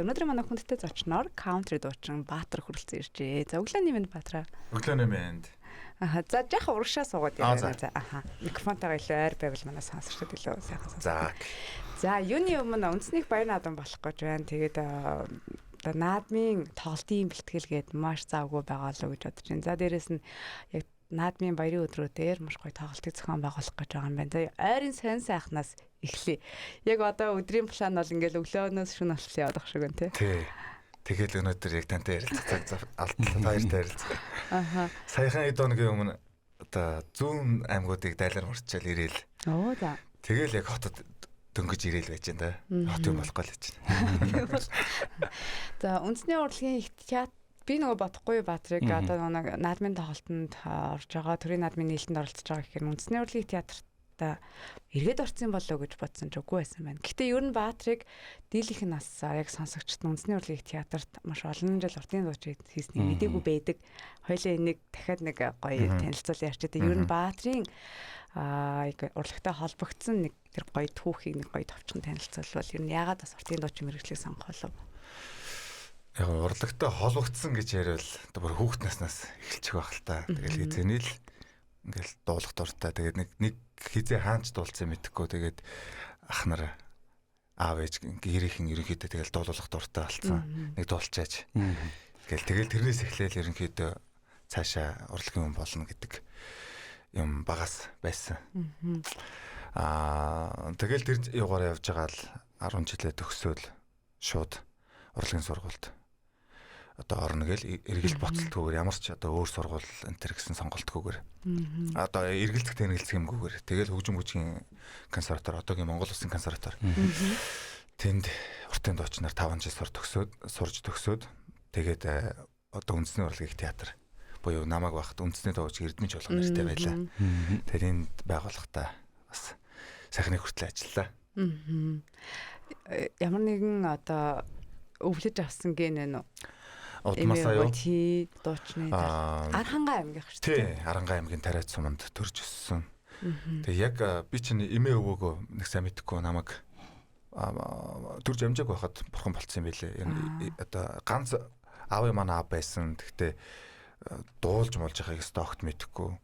Өнөөдөр манай хүндтэй зочноор country дуучин Баатар хүрэлцэн иржээ. За өглөөний минь Баатараа. Өглөөний минь. За жаахан урагшаа суугаад ирээ. За микрофонтойгоо илүү ойр байвал манай сонсогчдод илүү сайхан сонсох. За юуны өмнө үндэснийг баяр наадам болох гэж байна. Тэгээд наадмын тоглолтын бэлтгэл гээд маш завгүй байгаа л гэж бодож байна. За дээрэс нь яг наадмын баярын өдрүүдээр маш гоё тоглолтыг зохион байгуулах гэж байгаа юм байна. За ойрын сонь сайхнаас эхлэе. Яг одоо өдрийн план бол ингээл өглөөнөөс шөнө болчихлоо явах шиг байна тий. Тэгэл өнөөдөр яг тантай ярилцах алдлаа баяртай ярилцах. Саяхан эд өдрийн өмнө одоо зүүн аймагуудыг дайлаар мөрчөөл ирээл. За. Тэгэл яг хотод дөнгөж ирээл байж энэ хот юм болохгүй л гэж байна. За үндэсний урлагийн их театр би нөгөө бодохгүй Баатрыг одоо нэг наадмын тоглолтод орж байгаа төрийн наадмын нийлтэнд оролцож байгаа гэхээр үндэсний урлагийн театрт эргээд орсон болоо гэж бодсон ч үгүй байсан байна. Гэхдээ ер нь Баатрыг дийлийнх нь насаар яг сонсогчд үндэсний урлагийн театрт маш олон жил уртын дуучид хийснийг мэдээгүй байдаг. Хоёлаа энийг дахиад нэг гоё танилцуулан ярьчихдээ ер нь Баатрын урлагтай холбогдсон нэг тэр гоё түүхийг нэг гоё товчхон танилцуулбал ер нь яагаад бас уртын дуучин мэргэжлийг сонгох болов? Яг урлагтай холбогдсон гэж яриад бүр хүүхэд наснаас эхэлчих байх л та. Тэгэл хизээний л ингээл дуулах дуртай. Тэгээд нэг хизээ хаанч дуулсан мэдэхгүй. Тэгээд ах нар аав ээж гэрийнхэн ерөнхийдөө тэгэл дуулах дуртай болсон. Нэг дуулчаач. Тэгэл тэрнээс эхлээл ерөнхийдөө цаашаа урлагийн хүн болно гэдэг юм багаас байсан. Тэгэл тэр югаар явж байгаа л 10 жилээ төгсөөл шууд урлагийн сургуульд одоо орно гэл эргэлт боцолтгүйгээр ямар ч одоо өөр сургууль энэ төр гэсэн сонголтгүйгээр одоо эргэлзэх тэнэглэх юмгүйгээр тэгэл хөгжим бүжгийн консерватор одоогийн Монгол Улсын консерватор тэнд уртын дуучнаар 5 жил сурж төгсөөд тэгээд одоо үндэсний урлагийн театр буюу намайг багт үндэсний дууч эрдмэж болох нэртэй байлаа. Тэгээд энд байгууллагатай бас сайхны хүртэл ажиллаа. Ямар нэгэн одоо өвлөж авсан гэнэ нөө. Удмасаа юу? Дуучны Аранхай аймгийн шүү дээ. Тий, Аранхай аймгийн Тариац суманд төрж өссөн. Тэгээ яг би чинь эмээ өвөөгөө нэг сайн мэдхгүй намайг төрж амжааг байхад бурхан болцсон юм билээ. Одоо ганц аав маань аав байсан. Тэгтээ дуулж молж байхыг стокт мэдхгүй.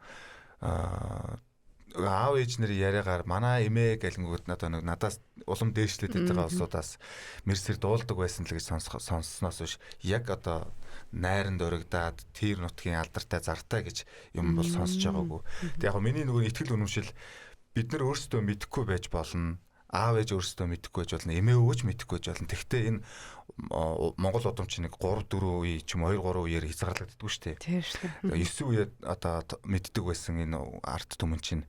Аав ээж нэр яриагаар манай эмээ гэлэнгүүд надаас улам дээшлээд байгаа улсуудаас мэрсэр дуулдаг байсан л гэж сонссноос биш яг одоо найранд өргөдөөд тэр нутгийн алдартай зартай гэж юм бол сонсож байгаагүй. Тэг яг миний нөгөө итгэл үнэмшил бид нар өөрсдөө мэдэхгүй байж болно. Аав ээж өөрсдөө мэдэхгүй байж болно. Эмээ өвөж мэдэхгүй байж болно. Тэгвэл энэ Монгол удамч нэг 3 4 үе ч юм 2 3 үеэр хязгаарлагддаггүй шүү дээ. Тийм шүү. 9 үеэд одоо мэддэг байсан энэ арт түмэн чинь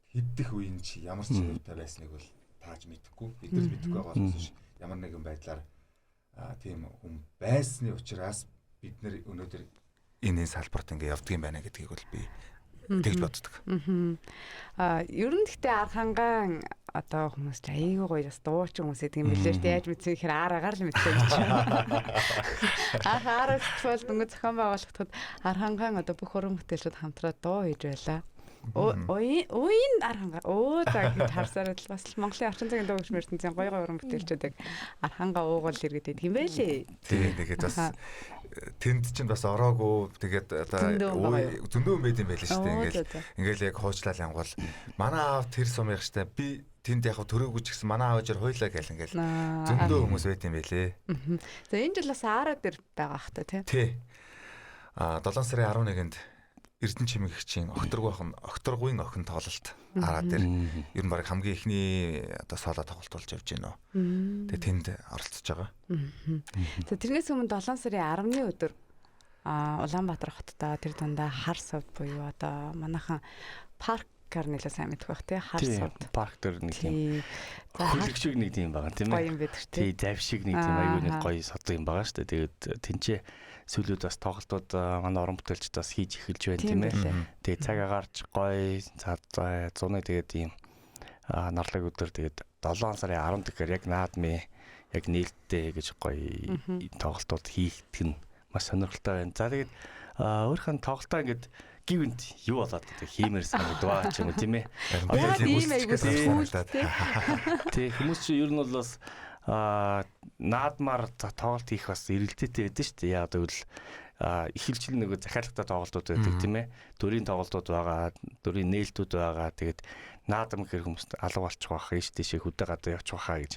хэддэх үеийн чи ямар ч хэвтэй байсныг бол тааж мэдэхгүй. Эдгээр мэдэхгүй байгаа болохоос ямар нэгэн байдлаар тийм хүн байсны учраас бид нар өнөөдөр энэ салбарт ингэ явдаг юм байна гэдгийг бол би тэгж боддог. Ер нь гэхдээ Архангай одоо хүмүүс ч аяйгүй гоё бас дуучин хүмүүс гэдэг юм билээ шүү дээ. Яаж мэдсэн гэхээр араагаар л мэдсэн гэж байна. Араагаар бол дөнгөж зохион байгуулалтад Архангай одоо бүх уран бүтээлчд хамтраад дуу хийж байлаа. Ууин Архангай. За гэж харсаар л бас Монголын орчин цагийн дуу хөгжмийн ертөнцийн гоё гоё уран бүтээлчдэг Архангай уугуул иргэдэд юм байлээ. Тийм тэгээд бас тэнд чинь бас ороогүй тэгээд одоо зөндөө мэд юм байл шүү дээ. Ингээл яг хуучлал янгуул манай аав тэр сумынх штэ би тэнд яг төрөөгүй ч гэсэн манай аавжаар хуйлаа гэл ингээл зөндөө хүмүүс байт юм байлээ. За энэ жил бас Ара дээр байгаа хта тий. Тий. 7 сарын 11-нд Эрдэнэ чимэгчийн Окторгуйн охин тоглолт Араа дээр ер нь баг хамгийн ихний одоо соло тоглолт болж явж байна. Тэгээ тэнд оролцож байгаа. За тэрнээс өмнө 7 сарын 10-ны өдөр Улаанбаатар хоттой тэр дундаа хар сувд буюу одоо манайхан паркаар нэлээд сайн мэдэх байх тий хар сувд. Парк дээр нэг юм хөлөг шиг нэг юм байгаа тийм ээ. Гоё юм байдаг тий. Тий зав шиг нэг тийм аюу нэг гоё содон юм байгаа шүү дээ. Тэгээд тэнцээ сүүлүүд бас тоглолтууд манай уран бүтээлчд бас хийж эхэлж байна тийм ээ. Тэгээд цаг агаарч гоё зуны тэгээд ийм нарлаг өдөр тэгээд 7 сарын 10 гэхээр яг наадмын яг нээлттэй гэж гоё тоглолтууд хийх нь маш сонирхолтой байна. За тэгээд өөрхөн тоглолтоо ингээд гівэнт юу болоод хиймээр санагдваа ч юм уу тийм ээ. Одоо тийм айгуу тий хүмүүс чи ер нь бол бас наадмаар тоглолт хийх бас эргэлтээтэй байдэн шүү дээ. Яг гэвэл ихэлжил нөгөө захиалгатай тоглолтууд байдаг тийм ээ. Дөрийн тоглолтууд байгаа, дөрийн нээлтүүд байгаа. Тэгээд наадам гэр хүмүүст алга болчих واخ, ийш тийшээ хөдөө гадаа явчих واخа гэж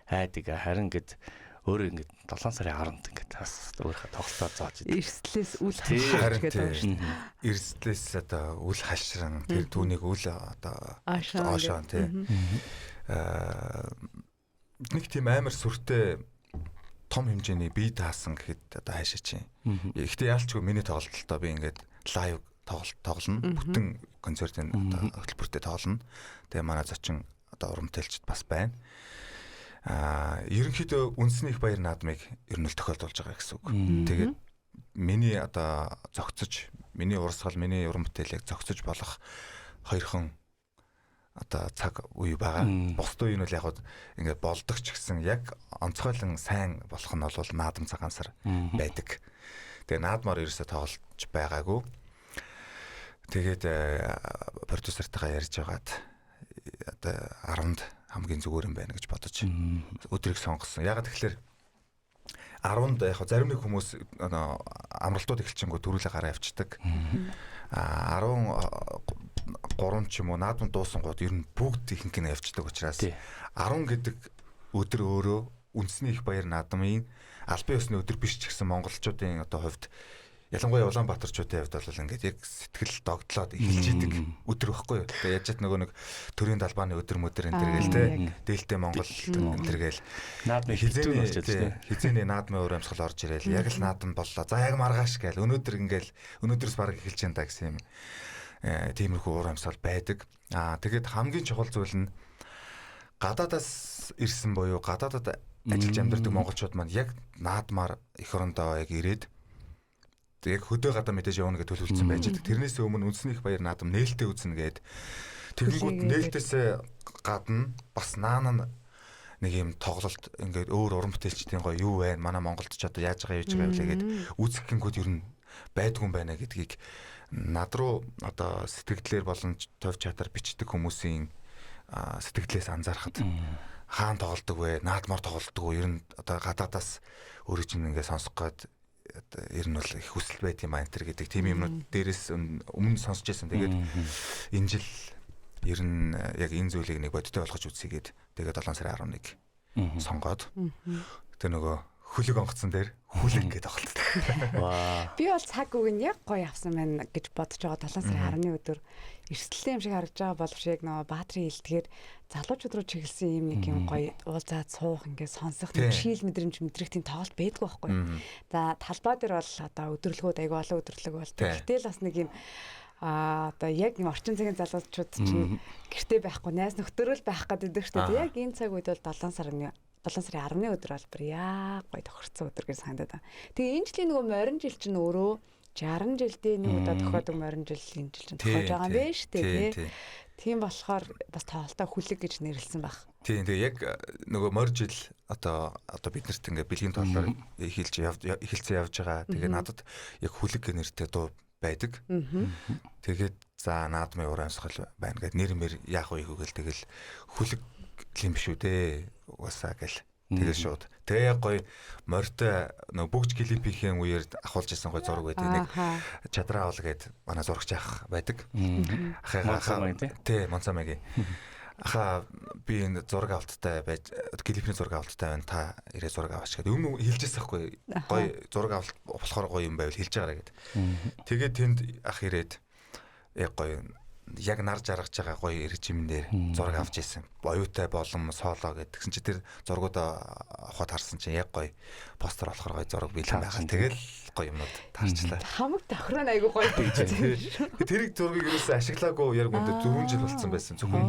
хайдаг. Харин ингээд өөрөө ингээд 7 сарын 10-нд ингээд бас өөрөө тоглолтоо зааж идэв. Эрсдлээс үл хашрах гэдэг байна шүү дээ. Эрсдлээс одоо үл хашран тэр түүнийг үл одоо оошоон тий. Нэг тийм амар сүртэй том хэмжээний бие даасан гэхэд одоо хаашаа чинь. Гэхдээ яалчгүй миний тоглолтоо би ингээд лайв тоглоно. Бүтэн концертын одоо хөтөлбөртөө тоглоно. Тэгээ манай зочин одоо урамтайлчд бас байна. Ерөнхийдөө үндэсний их баяр наадмыг ер нь л тохиолдуулж байгаа гэсэн үг. Тэгээд миний одоо зогцож, миний урсгал, миний уран бүтээлийг зогцож болох хоёрхан одоо цаг үе байгаа. Бусд үе нь бол яг ингээд болдог ч гэсэн яг онцгойлон сайн болох нь бол наадам цагаан сар байдаг. Тэгээ наадмаар ерөөсөө тоглож байгаагүй. Тэгээд продюсертайгаа ярьж байгаад одоо 10-нд хамгийн зүгээр юм байна гэж бодож өдрийг сонгосон. Ягаад тэгэхээр 10-нд яг зарим нэг хүмүүс амралтууд эхэлчихэнгүү төрүүлээ гараа явцдаг. 13 ч юм уу наадам дуусангууд ер нь бүгд ихэнх нь явцдаг учраас 10 гэдэг өдөр өөрөө үндэсний их баяр наадмын албан ёсны өдөр биш ч гэсэн монголчуудын одоо хувьд ялангуяа Улаанбаатарчуудын хувьд бол ингээд яг сэтгэл догтлоод эхэлж идэг өдөр байхгүй юу. Тэгээ яаж ч нөгөө нэг төрийн талбааны өдөр мөдөр энэ төр гээл те дээлтэй Монгол энэ төр гээл наадмын хизээний болж байна. Хизээний наадмын уур амьсгал орж ирээл яг л наадам боллоо. За яг маргааш гээл өнөөдөр ингээл өнөөдрөөс баг эхэлж байна да гэсэн юм. Тиймэрхүү уур амьсгал байдаг. Тэгээд хамгийн чухал зүйл нь гадаадаас ирсэн буюу гадаадад ажиллаж амьдардаг монголчууд маань яг наадмаар эх орондоо яг ирээд яг хөдөө гадаа мэдээж явна гэж төлөвлөсөн байж байгаа. Тэрнээс өмнө үндэсний их баяр наадам нээлттэй үзнэ гээд тэгэнгүүт нээлтээс гадна бас наана нэг юм тоглолт ингээд өөр уран бүтээлчдийн гоё юу вэ? Манай Монголд ч одоо яаж байгаа юу гэгээд үзэх гингүүд ер нь байдгүй юм байна гэдгийг над руу одоо сэтгэлдлэр болон тов чатаар бичдэг хүмүүсийн сэтгэлээс анзаархад хаан тоглолдог вэ? Наадмаар тоглолдог уу? Ер нь одоо гадаадаас өөрөө чинь ингээд сонсох гээд ер нь бол их хүсэл байт юм аа энэ гэдэг тийм юмнууд дээрээс өмнө сонсч байсан. Тэгээд энэ жил ер нь яг энэ зүйлийг нэг бодиттой болгож үзье гээд тэгээд 7 сарын 11 сонгоод тэр нөгөө хөлөг онгоцсон дээр хүлэн гээд тоглолт. Би бол цаг үг нь яг гоё авсан байна гэж бодож байгаа 7 сарын 10-ны өдөр эрсдэлтэй юм шиг харагдж байгаа боловч яг нөгөө баатрын илтгэр залуучууд руу чиглэсэн юм нэг юм гоё уулзаад суух ингээд сонсох нэг шийл мэдрэмж мэдрэх тийм тоглолт байдгүй байхгүй. За талбай дээр бол одоо өдөрлгүүд аягүй олон өдөрлөг болдог. Гэтэл бас нэг юм одоо яг юм орчин цагийн залуучууд чинь гэртээ байхгүй найз нөхдөөрөө байх гэдэг шүү дээ. Яг энэ цаг үед бол 7 сарын 10-ны өдөр бол бүр яа гоё тохирцсон өдөр гэж санагдаад байна. Тэгээ энэ жилийн нөгөө морин жил чинь өөрөө 60 жилдээ нэг удаа тохиодог морин жил энэ жил чинь тохиож байгаа юм байна шүү дээ тий. Тийм болохоор бас тоолтой хүлэг гэж нэрлсэн баг. Тийм тэгээ яг нөгөө морь жил одоо биднэрт ингээ бэлгийн тоолоор эхэлцэн явж байгаа. Тэгээ надад яг хүлэг гэх нэртэй дуу байдаг. Тэгээд за наадмын уур амьсгал байна гэд нэр мэр яах вэ гэвэл тэгэл хүлэг юм биш үү дээ уусаа гэл тэгэл шууд тэгээ яг гоё морьтой нөгөө бүгж клипийн үеэр ахуулж исэн гоё зураг байдаг нэг чадраа авал гэд манай зурагч ах байдаг ахаа тий Монцамагийн аха би энэ зураг авалттай байж клипний зураг авалттай байна та ирээ зураг аваач гэдэг юм хэлжээс ахгүй гоё зураг авалт болохоор гоё юм байвал хэлж байгаарэ гэд тэгээд тэнд ах ирээд яг гоё яг нар жаргаж байгаа гоё режимнээр зураг авч ийсэн. Оюутай болон сооло гэдгсэн чи тэр зургуудаа авахд харсан чинь яг гоё постэр болохоор гоё зураг бэлэн байгаа. Тэгэл гоё юмнууд таарчлаа. Хамаг тохироо айгу гоё байж. Тэрийг зургийг юусэн ашиглаагүй яг үүндээ 4 жил болсон байсан. Зөвхөн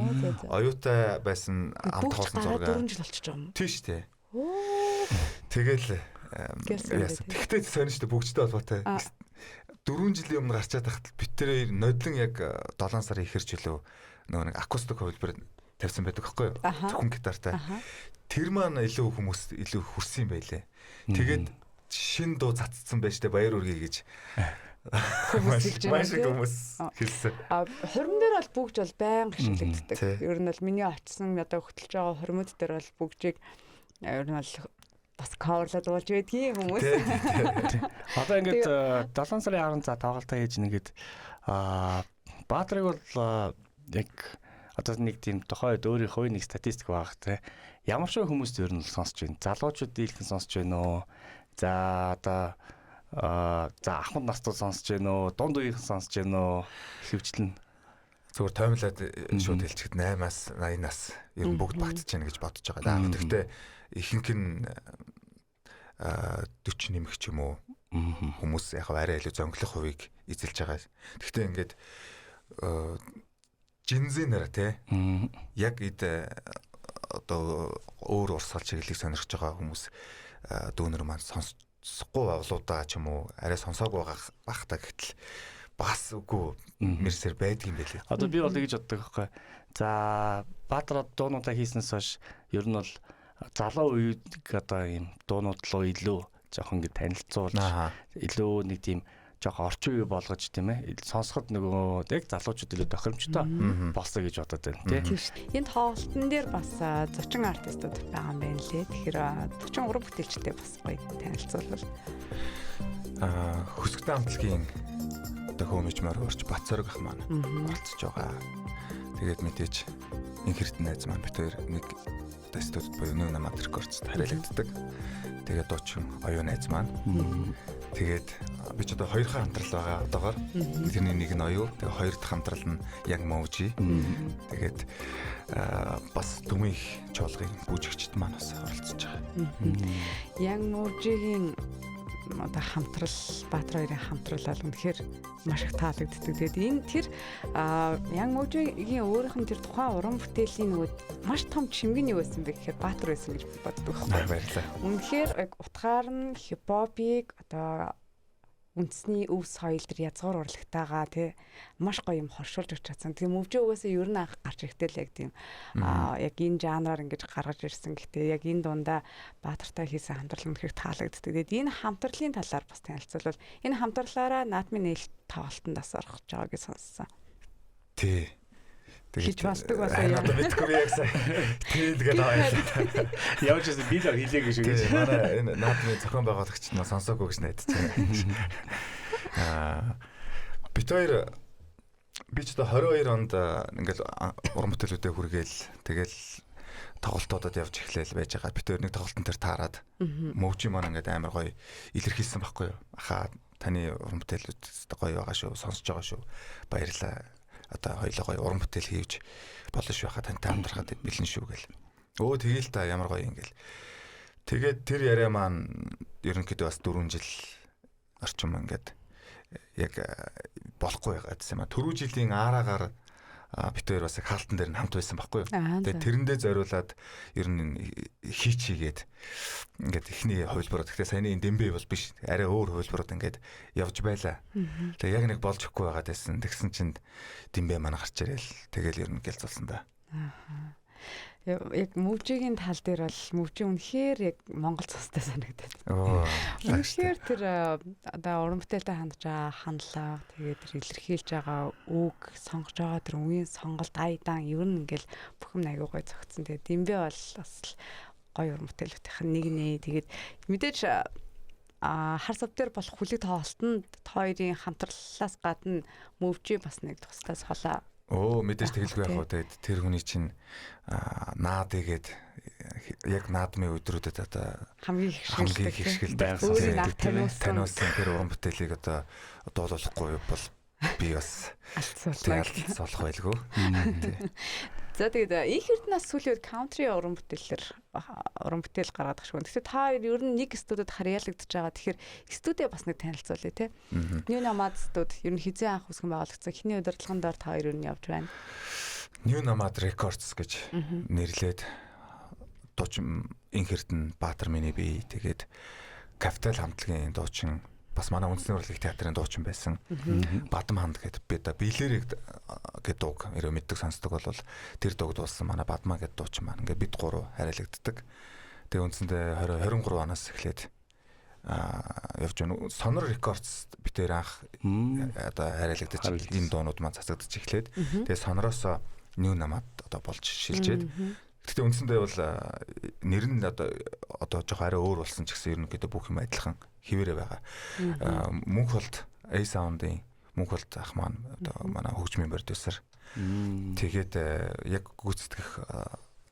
оюутай байсан амт хоосон зураг 4 жил болчихж байгаа юм. Тийм шүү дээ. Тэгэл яасан. Тэгтээ сонь шүү дээ бүгдтэй холбоотой. 4 жилийн өмнө гарчаад тахт битэрээр нодлон яг 7 сарын ихэр жилөө нөгөө нэг акустик хувилбар тавьсан байдаг байхгүй юу? Зөвхөн гитартай. Тэр маань илүү хүмүүс илүү хүрсэн юм байлээ. Тэгээд шин дуу цацсан байж тээ баяр үргээ гэж маш их хүмүүс хэлсэн. Хурим дээр бол бүгж бол байнга шилэгддэг. Ер нь бол миний очсон одоо хөтлж байгаа хуримуд дээр бол бүгжийг Ер нь бол бас coverлаад болж байдгийн хүмүүс. Одоо ингээд 7 сарын 10 за тоглолтоо хийж нэгэд Баатрыг бол яг одоо нэг тийм тохойд өөрийнхөө нэг статистик байгаа те. Ямар ч хүмүүст ер нь сонсож байна. Залуучууд дийлхэн сонсож байна уу? За одоо за ахмад настууд сонсож байна уу? Дунд үеийнхэн сонсож байна уу? Хөвчлэн зүгээр тоймлаад шууд хэлчихэд 8-аас 80-аас ер нь бүгд багтж байна гэж бодож байгаа. Яг гэхдээ ихэнх нь 40 нэмэх ч юм уу хүмүүс яг арай илүү зөнгөлөх хувийг эзэлж байгаа. Гэхдээ ингээд жинзэнэр те яг одоо өөр урсгал чиглэлийг сонирхож байгаа хүмүүс дүүнер маань сонсохгүй авлуудаа ч юм уу арай сонсоогүй байх та гэтэл бас үгүй мэрсэр байдаг юм байлээ. Одоо би бол ингэж боддог байхгүй. За Баатар дуунуудаа хийснээс хойш ер нь бол залуу үед одоо ийм дуунууд руу илүү жоохон ингэ танилцуулж илүү нэг тийм жоохон орчин үе болгож тийм ээ сонсоход нөгөө яг залуучууд илүү тохиромжтой болсоо гэж бодод байна тийм шүү. Энэ тоглолтын дээр бас 30 артистууд байгаа юм байна лээ. Тэгэхээр 43 бүтээлчтэй бас гоё танилцуулбал хөсгөтэй хамтлагийн одоо хөөмжмөр өрч Бацорог ах маань оролцож байгаа. Тэгээд мэдээж инхэрт найз маань бид хоёр нэг студид буюу New Nomad Records харилцдаг. Тэгээд дуучин оюун найз маань. Тэгээд би ч одоо хоёрхан хамтрал байгаа одоогоор. Тэрний нэг нь оюу, тэгээд хоёр дахь хамтрал нь Young Moji. Тэгээд бас Дүмийн чуулгын бүжигчд маань бас оролцож байгаа. Young Moji-гийн одоо хамтрал Баатар хоёрын хамтрал бол үнэхээр маш их таалагддаг. Тэгээд энэ тэр Young Moji-гийн өөрийнх нь тэр тухайн уран бүтээлийн нөгөө маш том чимэг нь юу байсан бэ гэхээр Баатар байсан гэж боддог байхгүй. Баярлалаа. Үнэхээр утгаар нь хипхопыг одоо үндэсний өв соёл төр язгуур урлагтайгаа тий маш гоё юм хоршуулж өгч чадсан. Тэгээ мөвжөө угаасаа ер нь анх гарч ирэхдээ л яг тийм яг энэ жанраар ингэж гаргаж ирсэн. Гэхдээ яг энэ дундаа Баатартай хийсэн хамтрал үнэхээр таалагддаг. Тэгээд энэ хамтралын талаар бас танилцуулбал энэ хамтрлаараа наадмын нээлт тоглолтонд бас орох гэж байгаа гэж сонссон. Тий. Хийж басдаг басаа яа. Одоо мэдгүй би яг сайн. Тэгээд аваа. Явж байсан би л хэлээгүй шүү гэж. Манай энэ наадмын зохион байгуулагч нь сонсоогүй гэж найдаж байна. Бид хоёр би ч одоо 22 онд ингээл уран бүтээлүүдэд хүргээл тэгэл тоглолтуудад явж эхлээл байж байгаа. Бид хоёр нэг тоглолтын дээр таарад мөвжи маань ингээд амар гоё илэрхийлсэн байхгүй юу? Ахаа таны уран бүтээлүүд гоё байгаа шүү, сонсож байгаа шүү. Баярлалаа. Одоо хоёулаа гоё уран бүтээл хийж болно шүү хаа тантай хамтрахад бэлэн шүү гэл. Өө тэгээл та ямар гоё ингээл. Тэгээд тэр яриа маань ерөнхийдөө бас 4 жил орчим ингээд яг болохгүй байгаадсан юм а. Түрүү жилийн аараагаар бид хоёр бас хаалтан дээр нь хамт байсан байхгүй юу. Тэгээд тэрэндээ зориулаад ер нь хийчигээд ингээд ихний хувилбарууд гэхдээ саяны дэмбэ бол биш арай өөр хувилбарууд ингээд явж байла. Тэгээд яг нэг болж өгөхгүй байгаад байсан. Тэгсэн чинь дэмбэ маань гарч ирээл тэгэл ер нь гэлцүүлсэн да. Яг мөвжигийн тал дээр бол мөвжи үнэхээр яг Монгол цустай санагдаад. Үнэхээр тэр одоо уран бүтээлтэй хандж байгаа хандлага тэгээд тэр илэрхийлж байгаа үг сонгож байгаа тэр үеийн сонголт айдан ер нь ингээл бүх юм аягүй гой зөгцсөн. Тэгээд дэмбэ бол бас гоё уран бүтээлүүдийн нэг нэ. Тэгээд мэдээж хар сав дээр болох хүлэг тоглолтод хоёрын хамтрлалаас гадна мөвжи бас нэг тусдаас холоо. Мэдээж тэгэлгүй яг удаад тэр хүний чинь наад игээд яг наадмын өдрүүдэд одоо хамгийн их хишгэлтэй байсан. Таниулсан тэр уран бүтээлийг одоо дуулуулахгүй бол би бас алдсуулах байлгүй. За тэгээд их эрдэнэс сүүлийн үед country уран бүтээл гаргаад байгаа шүү. Тэгэхээр та ер нь нэг студид харьяалагдж байгаа. Тэгэхээр студид бас нэг танилцуулъя те. New Nomad студ ер нь хизээ анх үсгэн байгуулагдсан. Эхний удирдлагын доор та ер нь явж байна. New Nomad Records гэж нэрлээд дуучин инх эрдэнэ Баатар миний бие тэгээд Capital хамтлагийн дуучин бас манай үндэсний урлагийн театрын дуучин байсан. Бадам ханд гэдэг билэрэг гэдэг дууг ерөө мэддэг сонсдог бол тэр дууг дуулсан манай Бадмаа гэдэг дуучин маань ингээд бид гурав харьяалагддаг. Тэгээ үндсэндээ 23 оноос эхлээд явж байна. Sonor Records битээр анх одоо харьяалагдаж энэ дуунууд маань цацагдаж эхлээд тэгээ Sonoroос New Nomad одоо болж шилжээд Гэтэ үндсэндээ бол нэр нь одоо жоо арай өөр болсон ч гэсэн ерөнхийдөө бүх юм адилхан хിവэрэ байгаа. Мөнх болт A Sound-ын мөнх болт ах маань одоо манай хөгжмийн продюсер. Тэгээд яг гүйцэтгэх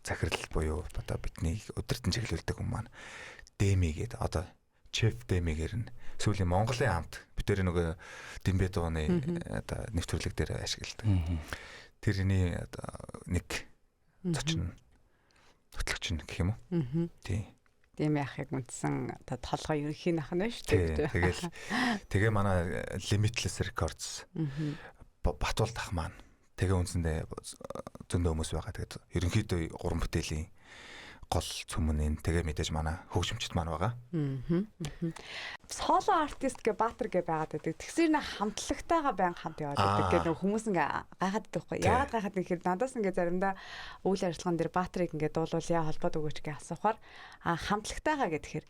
захирал буюу одоо бидний өдөртөн чиглүүлдэг хүн маань Дэми гэдэг одоо Chef Дэми-гэр нь сүүлийн Монголын хамт бид нөгөө Дэмбэ дууны одоо нэвтрүүлэг дээр ашигладаг. Тэрний одоо нэг зочин хөтлөгч гэх юм уу? Тийм. Тийм яхахыг үндсэн одоо толгой ерөнхийн ах нь шүү дээ. Тэгээ манай Limitless Records Батуулт ах маань тэгээ үндсэндээ зөндөө хүмүүс байгаа. Тэгээд ерөнхийдөө гурван бүтээлийн гол цөмөн энэ тэгээ мэдээж манай хөгжимчд маань байгаа. Соло артист гэ Баатар гэ байгаад байдаг. Тэгсэр нэг хамтлагтайгаа баян хамт яваад байдаг гэдэг хүмүүс ингээ гайхаад байхгүй. Яагаад гайхаад нэг хэрэг надаас ингээ заримдаа үйл ажиллагаан дээр Баатарыг ингээ дуулуулъя холбоод өгөөч гэж асуухаар хамтлагтайгаа гэхээр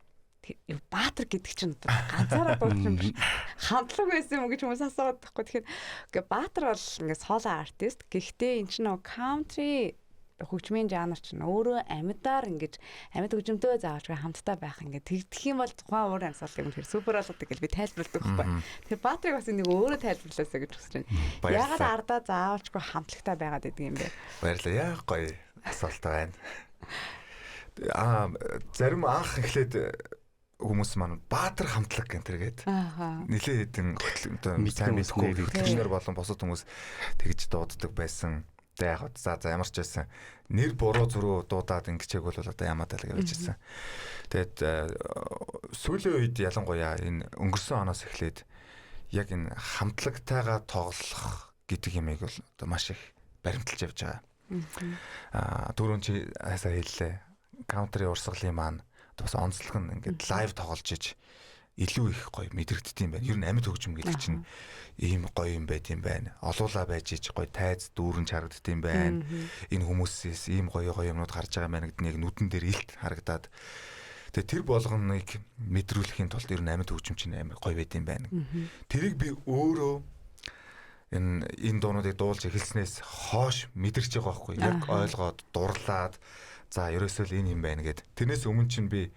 Баатар гэдэг чинь одоо ганцаараа дуулах юм биш. Хамтлаг байсан юм гэж хүмүүс асууад байхгүй. Тэгэхээр Баатар бол ингээ соло артист. Гэхдээ эн чинь нөгөө country хөгжмийн жанр чинь өөрөө амьдаар ингэж амьд хөгжмөнтэй заавч хамтдаа байх ингээд тэгдэх юм бол тухайн уур амьсгалыг үнэхээр супер болгодог гэж би тайлбарладаг байхгүй. Тэр Баатрыг бас нэг өөрөө тайлбарлаасаа гэж хүсэж байна. Ягаад ардаа заавчгүй хамтлагтай байгаад идэг юм бэ? Баярлалаа. Яа гоё асуулт байна. Зарим анх эхлээд хүмүүс маань Баатар хамтлаг гэнтэргээд нэлээд хэдэн сайн мэдгүй хөтлөгчнөр болон босод хүмүүс тэгж дууддаг байсан. Яг за ямар ч байсан нэр буруу зуруу дуудаад ингэчээг бол одоо ямаа талаг явж ирсэн. Тэгээд сүүлийн үед ялангуяа энэ өнгөрсөн оноос эхлээд яг энэ хамтлагтайгаа тоглох гэдэг юмыг бол одоо маш их баримталж явж байгаа. Түрүүн чи хасаа хэллээ. Country урсгалын маань одоо бас онцлог нь ингээд лайв тоглож иж илүү их гоё мэдрэгддэм байна. Ер нь амьд хөгжим гэдэг чинь ийм гоё юм байт юм байна. Олуула байж ич гоё тайз дүүрэн харагддсан байна. Энэ хүмүүсээс ийм гоё юмнууд гарч байгаа мэн гэдэг нэг нүдэн дээр илт харагдаад. Тэгээ тэр болгоныг мэдрүүлэхийн тулд ер нь амьд хөгжим чинь амар гоё байт юм байна. Тэрийг би өөрөө энэ дуунуудыг дуулж эхэлснээс хойш мэдэрч байгаа байхгүй. Яг ойлгоод дурлаад за ерөөсөө л энэ юм байна гэд. Тэрнээс өмнө чинь би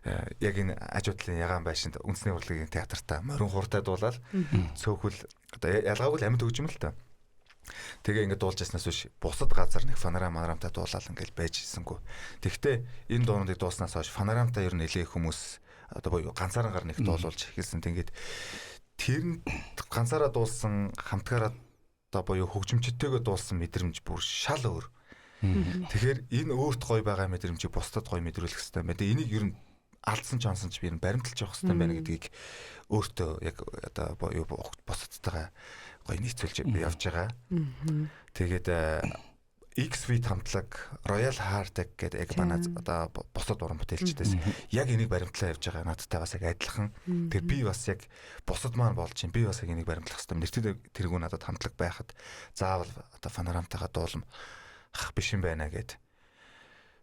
яг энэ ажуудлын ягаан байшинд үндэсний урлагийн театртаа морин хуртай дуулаад цөөхөл одоо ялгаагүй амьд хөгжим л та. Тэгээ ингээд дуулж яснаас биш бусад газар нэг фонорамтай дуулаад ингээд байж ирсэнгүй. Тэгвэл энэ дуунуудыг дууснаас хойш фонорамтай ер нь нэлээ хүмүүс одоо боёо ганцаараа нэг дуулуулж эхэлсэн. Тэгээд тэр нь ганцаараа дуулсан хамтгаараа одоо боёо хөгжимчтэйгээ дуулсан мэдрэмж бүр шал өөр. Тэгэхээр энэ өөрт гоё байгаа мэдрэмжийг бусдад гоё мэдрүүлэх хэрэгтэй байна. Энийг ер нь алдсан ч онсон ч би баримталж явах хэрэгтэй байна гэдгийг өөртөө яг одоо босцтойгоо гоё нийцүүлж явж байгаа. Тэгээд X-Fit хамтлаг Royal Heart гэдэг яг манай одоо босод уран бүтээлчдээс яг энийг баримтлаа явж байгаа надтай бас яг адилхан. Тэр би бас яг босод маань болж чинь би бас яг энийг баримтлах хэрэгтэй. Нэртэд тэргүү надад хамтлаг байхад заавал одоо фонорамтайгаа дуулам биш юм байна гэд.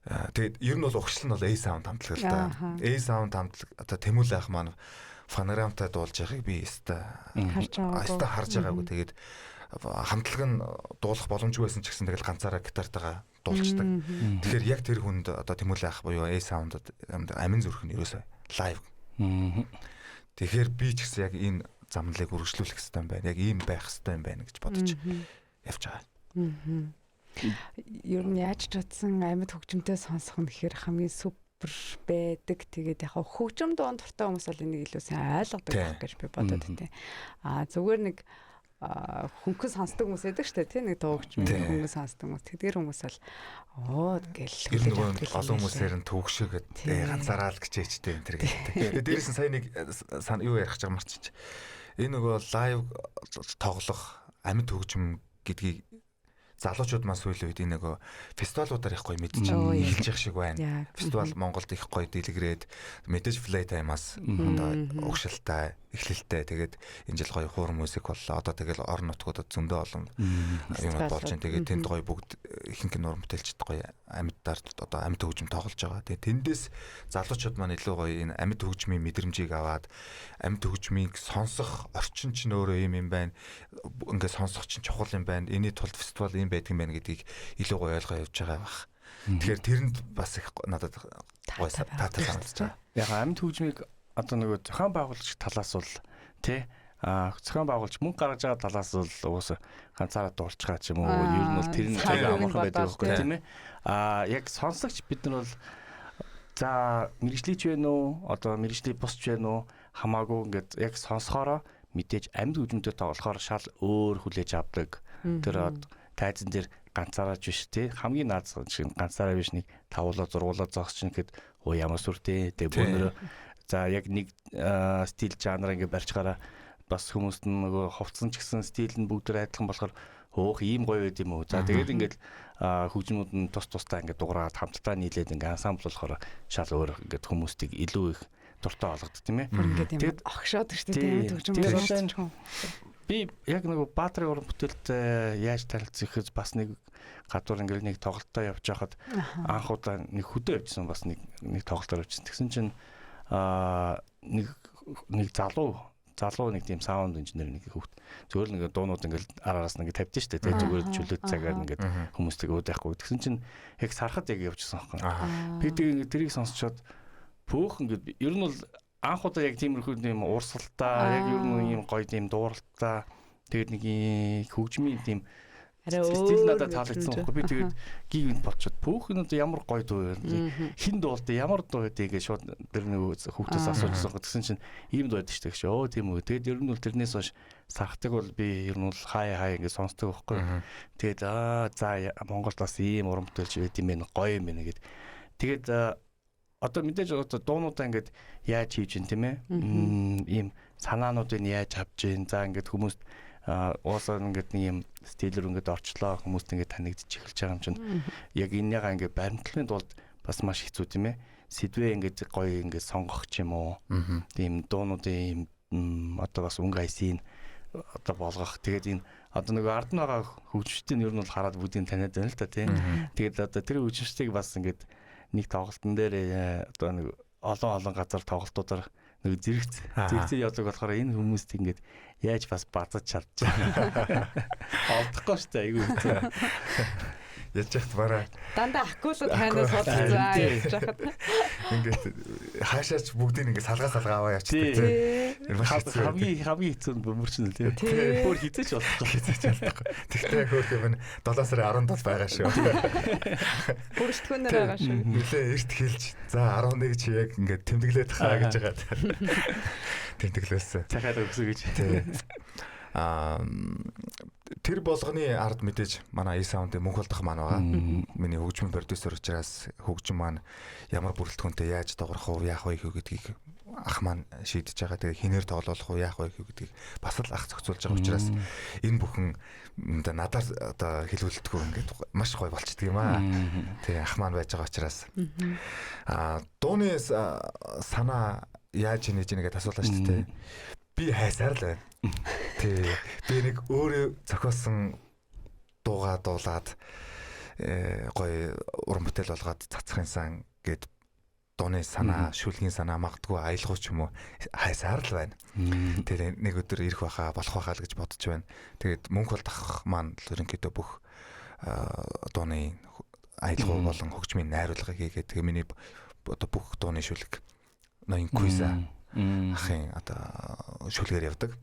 Тэгээд ер нь бол угшил нь бол A Sound хамтлаг л да. A Sound хамтлаг одоо Тэмүлэн ах маань фонорамтай дуулж байгааг би харж байгаагүй. Тэгээд хамтлаг нь дуулах боломжгүй байсан ч гэсэн тэгэл ганцаараа гитартайгаа дуулцдаг. Тэгэхээр яг тэр хүнд одоо Тэмүлэн ах буюу A Sound амин зүрх нь ерөөсөө лайв. Тэгэхээр би ч гэсэн яг энэ замналыг үргэлжлүүлэх хэрэгтэй юм байна. Яг ийм байх хэрэгтэй юм байна гэж бодож явж байгаа. Ер нь яаж ч утсан амьд хөгжимтэй сонсох нь гэхээр хамгийн супер байдаг. Тэгээд яг хөгжим дуун дуртай хүмүүс бол энийг илүү сайн ойлгодог гэж би бодод байна. Зүгээр нэг хөнгөн сонсдог хүмүүс байдаг шүү дээ. Тэ нэг хөгжмийн хөнгөн сонсдог хүмүүс. Тэдгээр хүмүүс бол гэл хөлөж олон хүмүүсээр нь төгшөөгд ганцаараа л гिचээчтэй энэ төр гэдэг. Тэгээд дээрээс нь сая нэг юу ярих гэж байгаа марчиж. Энэ нөгөө лайв тоглох амьд хөгжим гэдгийг залуучууд маань сүүлийн үед энэ нөгөө фестивалуудаар их гоё мэдж эхэлж явах шиг байна. Фестивал Монголд их гоё дэлгэрээд мэдээж Playtime-аас одоо угшилтай эхлэлтэй тэгээд энэ жил гоё хуур музик боллоо. Одоо тэгэл орон нутгуудад зөндөө олон юм болж байна. Тэгээд тэнд гоё бүгд ихэнх нурм бүтээлчд гоё амьдаар одоо амьд хөгжим тоглож байгаа. Тэгээд тэндээс залуучууд маань илүү гоё энэ амьд хөгжмийн мэдрэмжийг аваад амьд хөгжмийг сонсох орчин ч нөөрөө юм байна. Ингээд сонсох чинь чухал юм байна. Энийний тулд фестивал юм байдаг юм байна гэдгийг илүү гоё ойлгоо явж байгаа бах. Тэгэхээр тэрэнд бас их надад гой таатай санагдаж байгаа. Яг амьд хөгжмийг одоо нөгөө зохион байгуулагч талаас бол тий зохион байгуулж мөнгө гаргаж байгаа талаас бол угаасаа ганцаараа дуулчихаа ч юм уу ер нь бол тэр нь яг амархан байдаг байхгүй тийм ээ. Яг сонсогч бид нар бол за мэрэгжлийч вэ нүү одоо мэрэгжлийн бусч вэ нүү хамаагүй ингээд яг сонсохороо мэдээж амьд хөгжмөдөд тоглохоор шал өөр хүлээж авдаг. Тэр тайзан дээр ганцаараа биш тий хамгийн наад шиг ганцаараа биш нэг тавуулаа зургуулаа зогсч нэгэд ямар сүртэй тэг бүүнөр за яг нэг стил жанр ингээд барьчгаараа бас хүмүүст нь нөгөө хувцсан ч гэсэн стил нь бүгд адилхан болохоор хөөх ийм гоё байд юм уу. За тэгээд ингээд хөгжмүүд нь тусдаа ингээд дугаараад хамтдаа нийлээд ингээд ансамбл болохоор шал өөр ингээд хүмүүстийг илүү их дуртай болгодог тийм ээ. Тэгээд огшоод шүү дээ хөгжим. Би яг нөгөө Баатрын уран бүтээлд яаж танилцах гэж бас нэг гадуур ингээд нэг тоглолтоо явж байхад анхудаа нэг хөдөө явжсан бас нэг тоглолтоор явжсан. Тэгсэн чинь нэг залуу нэг тийм саунд инженер нэг хүүхд зөвхөн нэг дуунууд ингээд араас нэг тавьдсан шүү дээ. Зүгээр чөлөөт цагаар ингээд хүмүүстэйг уудахгүй. Тэгсэн чинь яг сарахад яг явжсан байхгүй. Би тэрийг сонсчоод пөөх ингээд ер нь бол анх удаа яг тиймэрхүү юм уурсалтаа яг ер нь юм гоё тийм дууралтаа тэгээд нэг хөгжмийн тийм стил надад таалагдсан байхгүй. Би тэгээд гигэнт болчиход пөөх нь ямар гоё дуу вэ? Хин дуулт ямар дуу вэ гэж шууд тэр нэг хүүхдээс асуужсан. Тэгсэн чинь ийм дуу байдаг шүү дээ. Өө тийм үү. Тэгээд ер нь бол тэрнээс хойш сархдаг бол би ер нь бол хай ингэж сонсдог байхгүй. Тэгээд за Монголд бас ийм уран бүтээлч байт юм байна. Гоё юм байна гэд. Тэгээд одоо мэдээж одоо дуунуудаа ингээд яаж хийж ин тийм ээ. Ийм санаануудыг яаж авч ийн. За ингээд хүмүүст уусаа ингээд нэг юм стилэр ингээд орчлоо хүмүүст ингээд танигдчих эхэлж байгаа юм чинь яг энэгаа ингээд баримтлахын тулд бас маш хэцүү тийм ээ. Сэдвээ ингээд гоё ингээд сонгох ч юм уу. Тийм дуунуудын одоо бас өнгө айсийн одоо болгох. Тэгээд энэ одоо нэг ард нь байгаа хөгжчдийн ер нь бол хараад бүгдийг таниад байна л та тийм. Тэгээд одоо тэр хөгжчдийг бас ингээд нэг тоглолтын дээр одоо нэг олон газар тоглолтуудаар нэг зэрэгцээ явдаг болохоор энэ хүмүүст ингээд яаж бас базаж чадчихаа. Олдохгүй шүү дээ айгүй хэцүү. Яаж яхад бараа дандаа акулууд танаас судалцаа явж хахад ингээд хаашаач бүгдийг ингээд салгаа аваа явчихдаг тийм. Хамгийн хэцүү нь бөмбөрчнөл тийм. Бүр хизээч болохгүй. Тэгтээ хөөх юм 7 сарын 17 байгаа шүү. Бүрэлдэхүүнээр байгаа шүү. Нилээ эрт хэлж за 11 чи яг ингээд тэмдэглээд хаа гэж байгаа. Тэмдэглээсэн. Цахаад өгсө гэж. Тэр болгоны ард мэдээж манай E-Sound-ийн мөнх болдох маань байгаа. Миний хөгжмийн продюсер учраас хөгжим маань ямар бүрэлдэхүүнтэй яаж тоглох уу, яах вэ гэдгийг ах маань шийдэж байгаа. Тэгээ хинээр тоглох уу, яах вэ гэдгийг бас л ах зохицуулж байгаа учраас энэ бүхэн надаар одоо хэлүүлэлтгүй ингээд маш гоё болчихдөг юм аа. Тэгээ ах маань байж байгаа учраас дууны санаа яаж нээж нэгэд асуулаа шүү дээ. Би хайсаар л байна. Тэ би нэг өөрөө зохиосон дуугаа дуулаад гоё уран бүтээл болгоод цацхын сан гэд дууны санаа, шүлгийн санаа магадгүй аялгуу ч юм уу хайсаар л байна. Тэгээ нэг өдөр ирэх байхаа болох байхаа л гэж бодож байна. Тэгээд мөнх болдох маань ерөнхийдөө бүх дууны аялгуу болон хөгжмийн найруулгыг хийгээд тэгээ миний одоо бүх дууны шүлэг ноён куйса ахын одоо шүлгээр явдаг.